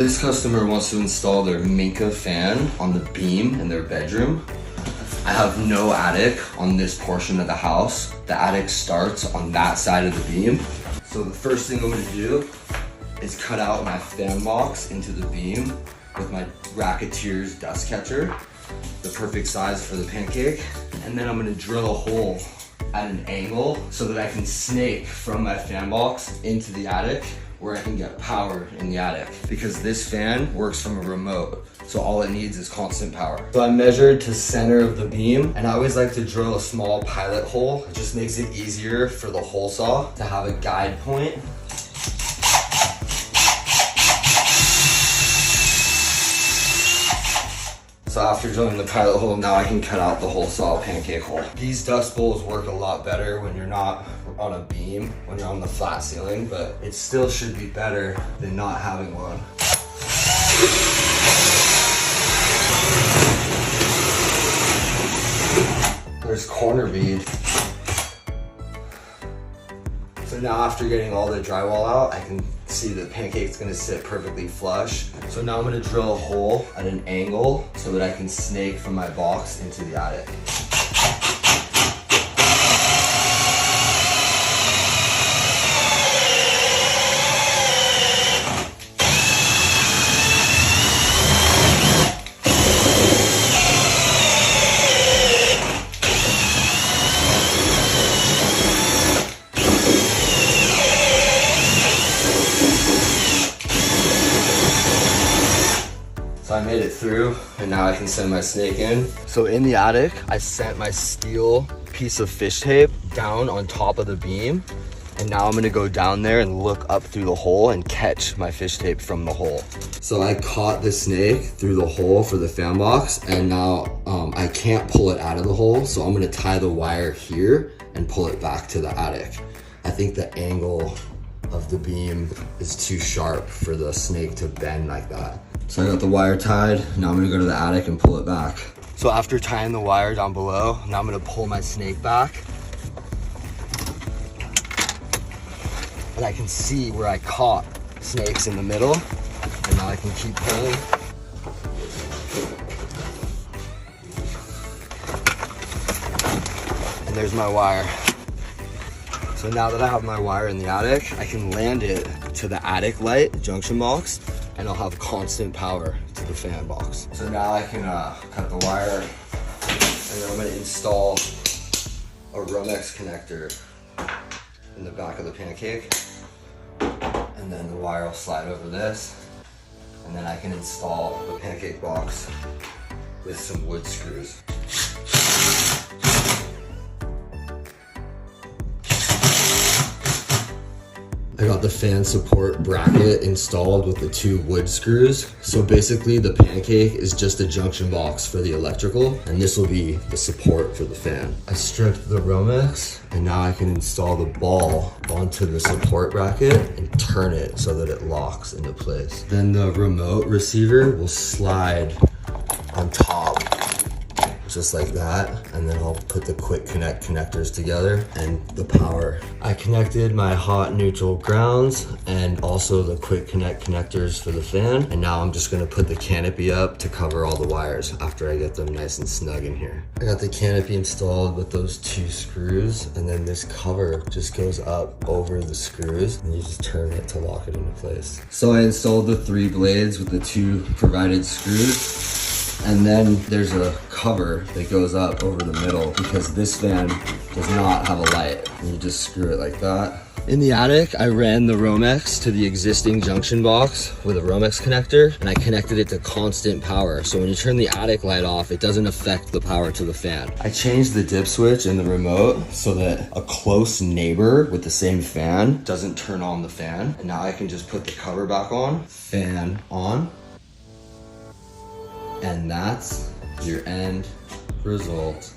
This customer wants to install their Minka fan on the beam in their bedroom. I have no attic on this portion of the house. The attic starts on that side of the beam. So the first thing I'm gonna do is cut out my fan box into the beam with my Racketeer's dust catcher, the perfect size for the pancake. And then I'm gonna drill a hole at an angle so that I can snake from my fan box into the attic where I can get power in the attic, because this fan works from a remote. So all it needs is constant power. So I measured to center of the beam, and I always like to drill a small pilot hole. It just makes it easier for the hole saw to have a guide point. So after drilling the pilot hole, now I can cut out the hole saw pancake hole. These dust bowls work a lot better when you're not on a beam, when you're on the flat ceiling, but it still should be better than not having one. There's corner bead. So now after getting all the drywall out, I can see the pancake's gonna sit perfectly flush. So now I'm gonna drill a hole at an angle so that I can snake from my box into the attic. So I made it through, and now I can send my snake in. So in the attic, I sent my steel piece of fish tape down on top of the beam, and now I'm gonna go down there and look up through the hole and catch my fish tape from the hole. So I caught the snake through the hole for the fan box, and now I can't pull it out of the hole, so I'm gonna tie the wire here and pull it back to the attic. I think the angle of the beam is too sharp for the snake to bend like that. So I got the wire tied. Now I'm gonna go to the attic and pull it back. So after tying the wire down below, now I'm gonna pull my snake back. And I can see where I caught snakes in the middle. And now I can keep pulling. And there's my wire. So now that I have my wire in the attic, I can land it to the attic light junction box, and I'll have constant power to the fan box. So now I can cut the wire, and then I'm gonna install a Romex connector in the back of the pancake. And then the wire will slide over this, and then I can install the pancake box with some wood screws. I got the fan support bracket installed with the 2 wood screws. So basically the pancake is just a junction box for the electrical, and this will be the support for the fan. I stripped the Romex, and now I can install the ball onto the support bracket and turn it so that it locks into place. Then the remote receiver will slide on top, just like that, and then I'll put the quick connect connectors together and the power. I connected my hot neutral grounds and also the quick connect connectors for the fan, and now I'm just gonna put the canopy up to cover all the wires after I get them nice and snug in here. I got the canopy installed with those 2 screws, and then this cover just goes up over the screws, and you just turn it to lock it into place. So I installed the 3 blades with the 2 provided screws. And then there's a cover that goes up over the middle because this fan does not have a light. And you just screw it like that. In the attic, I ran the Romex to the existing junction box with a Romex connector, and I connected it to constant power. So when you turn the attic light off, it doesn't affect the power to the fan. I changed the dip switch in the remote so that a close neighbor with the same fan doesn't turn on the fan. And now I can just put the cover back on, fan on. And that's your end result.